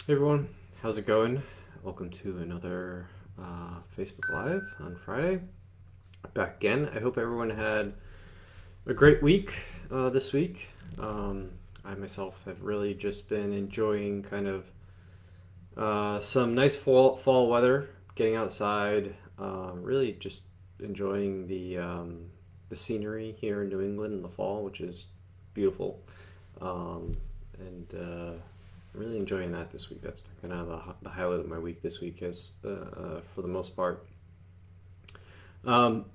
Hey everyone, how's it going? Welcome to another Facebook Live on Friday. Back again. I hope everyone had a great week this week. I myself have really just been enjoying kind of some nice fall weather, getting outside, really just enjoying the scenery here in New England in the fall, which is beautiful. And really enjoying that this week. That's been kind of the highlight of my week this week, is for the most part. Um,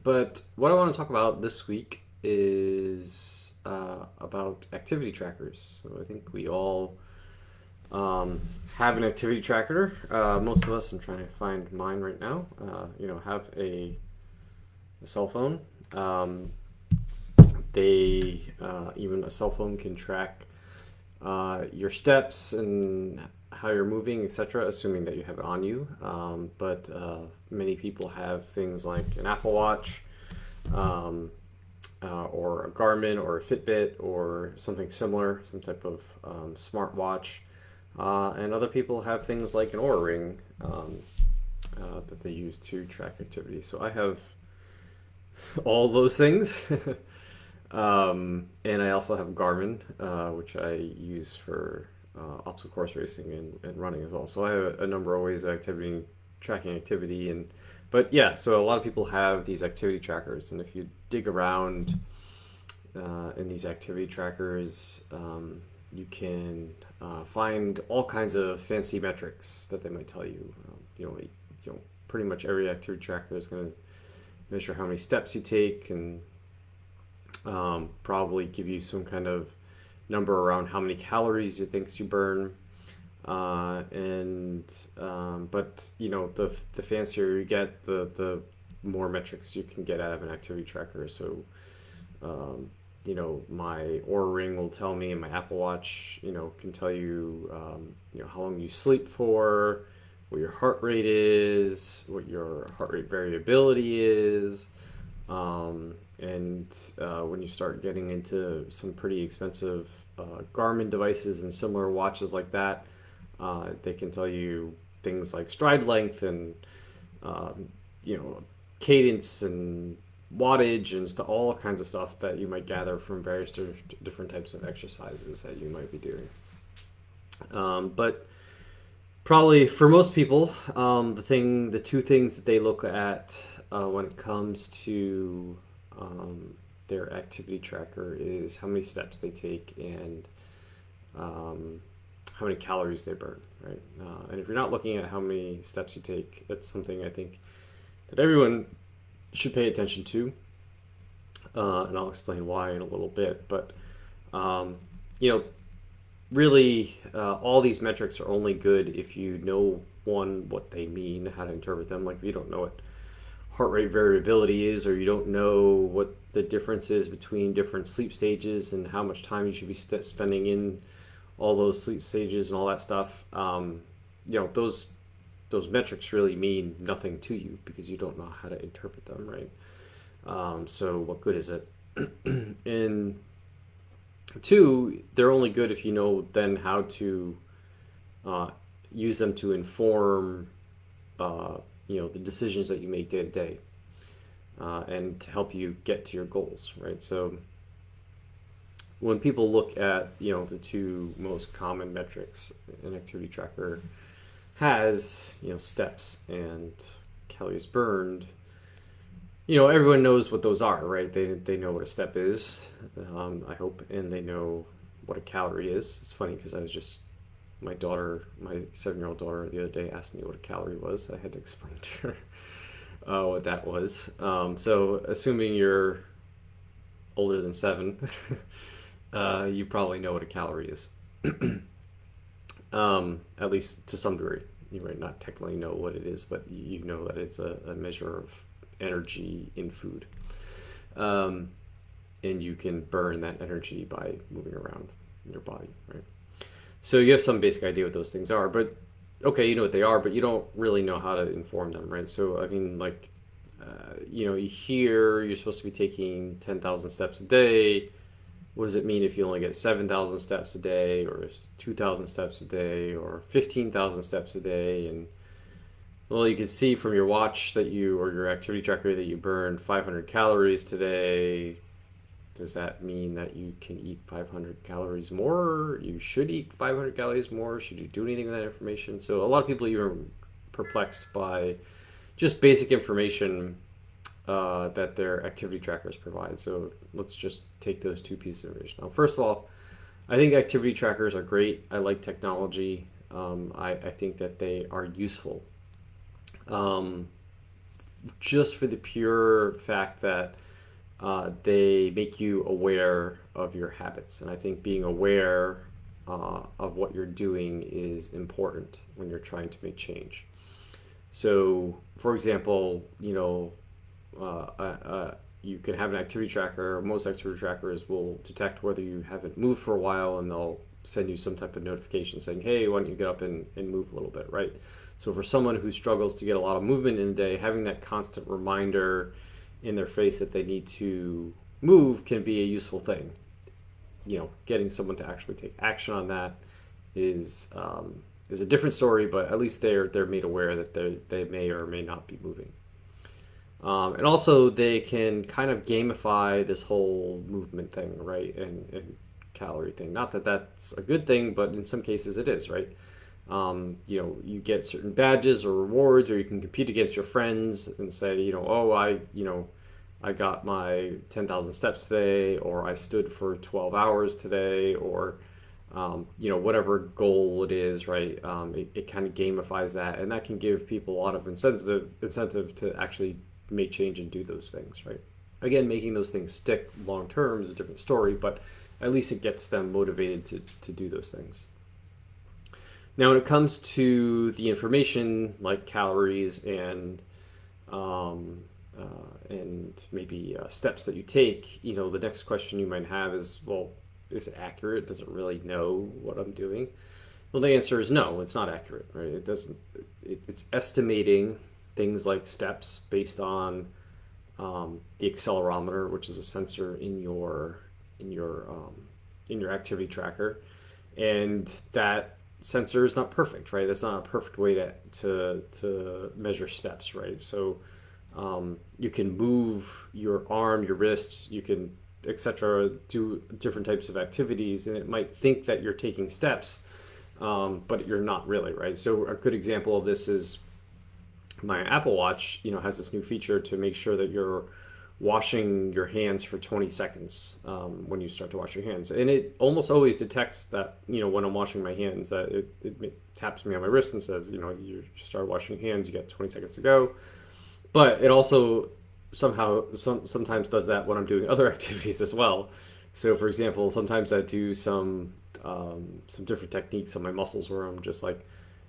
but what I want to talk about this week is about activity trackers. So I think we all have an activity tracker. Most of us, I'm trying to find mine right now. Have a cell phone. They Even a cell phone can track your steps and how you're moving, etc., assuming that you have it on you. But many people have things like an Apple Watch, um, or a Garmin, or a Fitbit, or something similar, some type of smart watch. And other people have things like an Oura Ring that they use to track activity. So I have all those things. And I also have Garmin, which I use for obstacle course racing and running as well. So I have a number of ways of activity tracking activity. But yeah, so a lot of people have these activity trackers, and if you dig around in these activity trackers, you can find all kinds of fancy metrics that they might tell you. Pretty much every activity tracker is going to measure how many steps you take, and probably give you some kind of number around how many calories you think you burn. And But the fancier you get, the more metrics you can get out of an activity tracker. So my Oura Ring will tell me, and my Apple Watch can tell you how long you sleep for, what your heart rate is, what your heart rate variability is. And when you start getting into some pretty expensive Garmin devices and similar watches like that, they can tell you things like stride length and um, cadence and wattage and all kinds of stuff that you might gather from various different types of exercises that you might be doing. But probably for most people, the two things that they look at when it comes to their activity tracker is how many steps they take and um, how many calories they burn, right? And if you're not looking at how many steps you take, that's something I think that everyone should pay attention to, and I'll explain why in a little bit. But um, you know, really, all these metrics are only good if you know, one, what they mean, how to interpret them. Like if you don't know what heart rate variability is, or you don't know what the difference is between different sleep stages and how much time you should be spending in all those sleep stages and all that stuff, those metrics really mean nothing to you because you don't know how to interpret them, right? So what good is it? And two, they're only good if you know then how to uh, use them to inform the decisions that you make day to day, and to help you get to your goals, right? So when people look at the two most common metrics an activity tracker has, steps and calories burned, everyone knows what those are, right? They know what a step is, I hope, and they know what a calorie is. It's funny because I was just my daughter, my 7-year-old daughter, the other day asked me what a calorie was. I had to explain to her what that was. So assuming you're older than 7, you probably know what a calorie is, at least to some degree. You might not technically know what it is, but you know that it's a measure of energy in food. Um, and you can burn that energy by moving around in your body, right? So you have some basic idea what those things are, but okay, you know what they are, but you don't really know how to inform them, right? So I mean, like, you hear you're supposed to be taking 10,000 steps a day. what does it mean if you only get 7,000 steps a day, or 2,000 steps a day, or 15,000 steps a day? And well, you can see from your watch that you, or your activity tracker, that you burned 500 calories today. Does that mean that you can eat 500 calories more? You should eat 500 calories more? Should you do anything with that information? So a lot of people are perplexed by just basic information that their activity trackers provide. So let's just take those two pieces of information. Now, first of all, I think activity trackers are great. I like technology. I think that they are useful. Um, just for the pure fact that they make you aware of your habits. And I think being aware of what you're doing is important when you're trying to make change. So, for example, you can have an activity tracker. Most activity trackers will detect whether you haven't moved for a while, and they'll send you some type of notification saying, hey, why don't you get up and move a little bit, right? So for someone who struggles to get a lot of movement in a day, having that constant reminder in their face that they need to move can be a useful thing. Getting someone to actually take action on that is a different story, but at least they're made aware that they may or may not be moving. And also they can kind of gamify this whole movement thing, right? And calorie thing. Not that that's a good thing, but in some cases it is, right? You get certain badges or rewards, or you can compete against your friends and say, oh, I got my 10,000 steps today, or I stood for 12 hours today, or whatever goal it is, right? It kind of gamifies that, and that can give people a lot of incentive to actually make change and do those things, right? Again, making those things stick long term is a different story, but at least it gets them motivated to do those things. Now, when it comes to the information like calories and maybe steps that you take, the next question you might have is, well, is it accurate? Does it really know what I'm doing? Well, the answer is no, it's not accurate, right? It doesn't. It's estimating things like steps based on the accelerometer, which is a sensor in your activity tracker, and that sensor is not perfect, right? That's not a perfect way to measure steps, right? So you can move your arm, your wrist, you can, etc., do different types of activities, and it might think that you're taking steps, but you're not really, right? So a good example of this is my Apple Watch, has this new feature to make sure that you're washing your hands for 20 seconds when you start to wash your hands. And it almost always detects that, when I'm washing my hands, that it taps me on my wrist and says, you start washing your hands, you got 20 seconds to go. But it also sometimes does that when I'm doing other activities as well. So for example, sometimes I do some different techniques on my muscles where I'm just like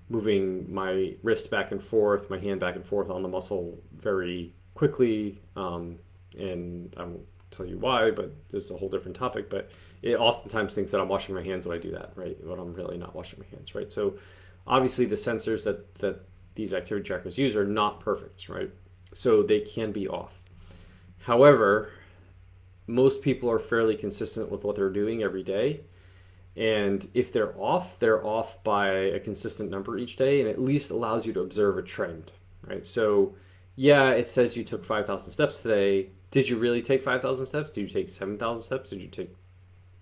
moving my wrist back and forth, my hand back and forth on the muscle very quickly, and I won't tell you why, but this is a whole different topic. But it oftentimes thinks that I'm washing my hands when I do that, right? But I'm really not washing my hands, right? So obviously the sensors that these activity trackers use are not perfect, right? So they can be off. However, most people are fairly consistent with what they're doing every day. And if they're off by a consistent number each day, and at least allows you to observe a trend, right? So yeah, it says you took 5,000 steps today. Did you really take 5,000 steps? Did you take 7,000 steps? Did you take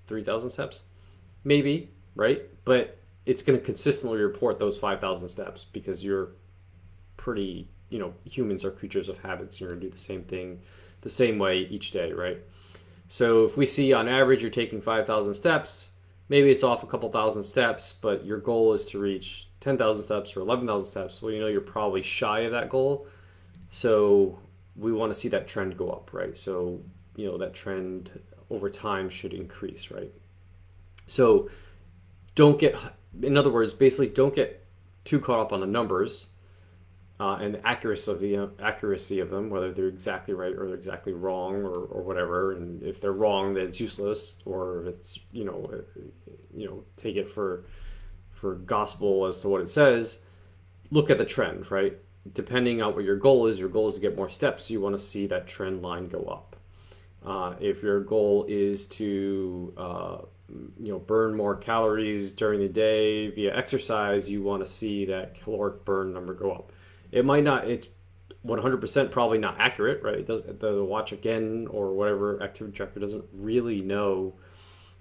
3,000 steps? Maybe, right? But it's going to consistently report those 5,000 steps because you're pretty, humans are creatures of habits. You're going to do the same thing the same way each day, right? So if we see on average you're taking 5,000 steps, maybe it's off a couple thousand steps, but your goal is to reach 10,000 steps or 11,000 steps. Well, you're probably shy of that goal. So we want to see that trend go up, right? So, that trend over time should increase, right? So in other words, basically don't get too caught up on the numbers and the accuracy of them, whether they're exactly right or they're exactly wrong or whatever. And if they're wrong, then it's useless, or if it's, take it for gospel as to what it says. Look at the trend, right? Depending on what your goal is to get more steps, you want to see that trend line go up. If your goal is to burn more calories during the day via exercise, you want to see that caloric burn number go up. It might not. It's 100% probably not accurate, right? It does the watch again or whatever activity tracker doesn't really know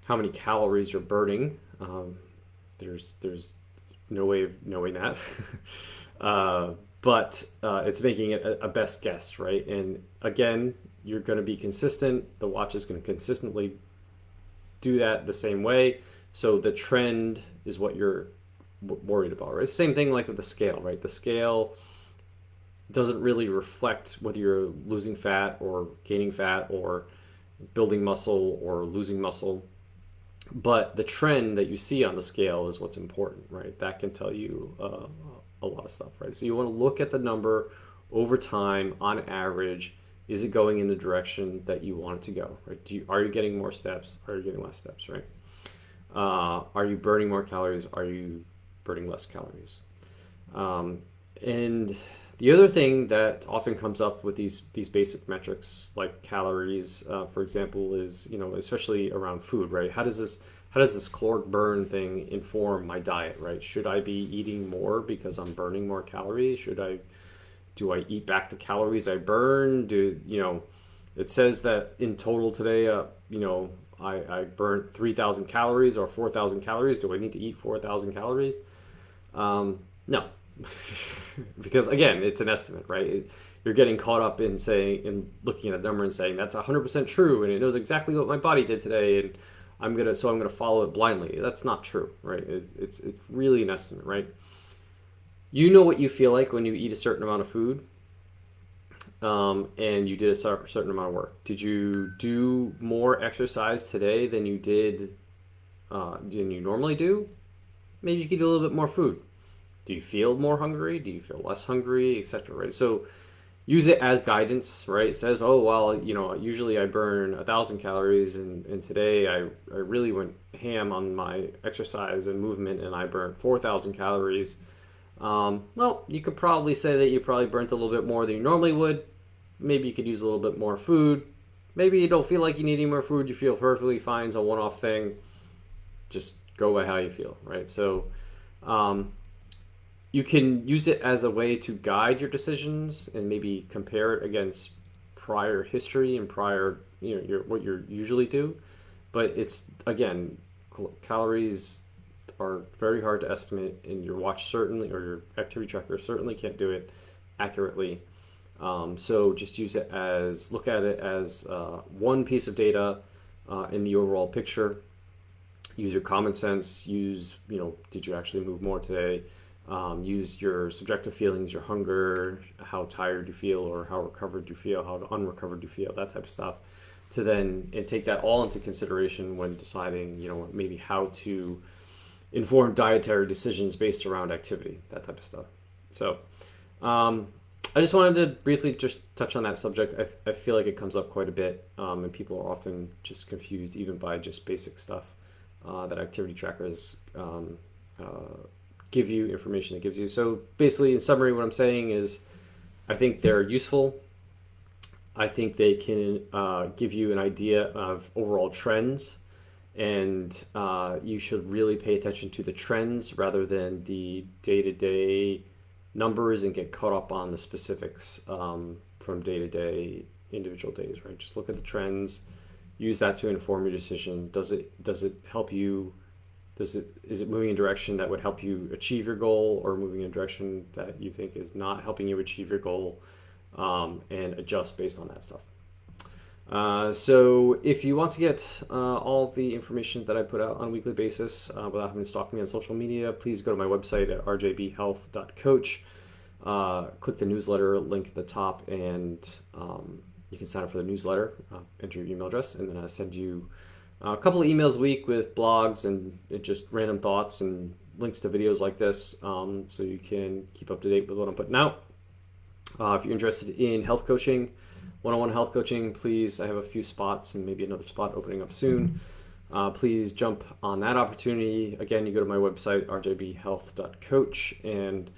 how many calories you're burning. There's no way of knowing that. But it's making it a best guess, right? And again, you're going to be consistent. The watch is going to consistently do that the same way. So the trend is what you're worried about, right? Same thing like with the scale, right? The scale doesn't really reflect whether you're losing fat or gaining fat or building muscle or losing muscle. But the trend that you see on the scale is what's important, right? That can tell you a lot of stuff, right? So you want to look at the number over time on average. Is it going in the direction that you want it to go, right? Are you getting more steps? Are you getting less steps, right? Are you burning more calories? Are you burning less calories? And the other thing that often comes up with these basic metrics like calories, for example, is especially around food, right? How does this caloric burn thing inform my diet, right? Should I be eating more because I'm burning more calories? Do I eat back the calories I burn? It says that in total today, I burned 3,000 calories or 4,000 calories. Do I need to eat 4,000 calories? No, because again, it's an estimate, right? You're getting caught up in looking at a number and saying that's 100% true, and it knows exactly what my body did today, and I'm gonna follow it blindly. That's not true, right? It's really an estimate, right? You know what you feel like when you eat a certain amount of food, and you did a certain amount of work. Did you do more exercise today than you did than you normally do? Maybe you could eat a little bit more food. Do you feel more hungry? Do you feel less hungry, etc.? Right. So use it as guidance, right? It says, oh well, usually I burn 1,000 calories, and today I really went ham on my exercise and movement, and I burned 4,000 calories. Well, you could probably say that you probably burnt a little bit more than you normally would. Maybe you could use a little bit more food. Maybe you don't feel like you need any more food. You feel perfectly fine. It's a one-off thing. Just go by how you feel, right? So you can use it as a way to guide your decisions and maybe compare it against prior history and prior, what you usually do. But it's, again, calories are very hard to estimate, and your watch certainly, or your activity tracker certainly can't do it accurately. So just look at it as one piece of data in the overall picture. Use your common sense. Did you actually move more today? Use your subjective feelings, your hunger, how tired you feel, or how recovered you feel, how unrecovered you feel, that type of stuff, and take that all into consideration when deciding, maybe how to inform dietary decisions based around activity, that type of stuff. So I just wanted to briefly just touch on that subject. I feel like it comes up quite a bit, and people are often just confused even by just basic stuff that activity trackers give you, information it gives you. So basically, in summary, what I'm saying is I think they're useful. I think they can give you an idea of overall trends, and you should really pay attention to the trends rather than the day-to-day numbers and get caught up on the specifics from day-to-day individual days, right? Just look at the trends, use that to inform your decision. Does it help you? Is it moving in a direction that would help you achieve your goal, or moving in a direction that you think is not helping you achieve your goal, and adjust based on that stuff. So if you want to get all the information that I put out on a weekly basis without having to stalk me on social media, please go to my website at rjbhealth.coach. Click the newsletter link at the top, and you can sign up for the newsletter. Enter your email address, and then I send you a couple of emails a week with blogs and just random thoughts and links to videos like this, so you can keep up to date with what I'm putting out. If you're interested in health coaching, one-on-one health coaching, please, I have a few spots and maybe another spot opening up soon. Please jump on that opportunity. Again, you go to my website, rjbhealth.coach, and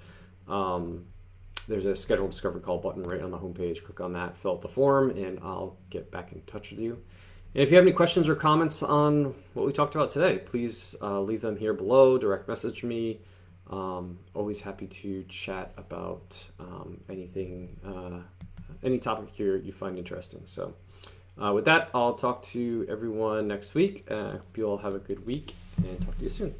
there's a schedule discovery call button right on the homepage. Click on that, fill out the form, and I'll get back in touch with you. And if you have any questions or comments on what we talked about today, please leave them here below, direct message me. Always happy to chat about anything, any topic you find interesting. So with that, I'll talk to everyone next week. Hope you all have a good week and talk to you soon.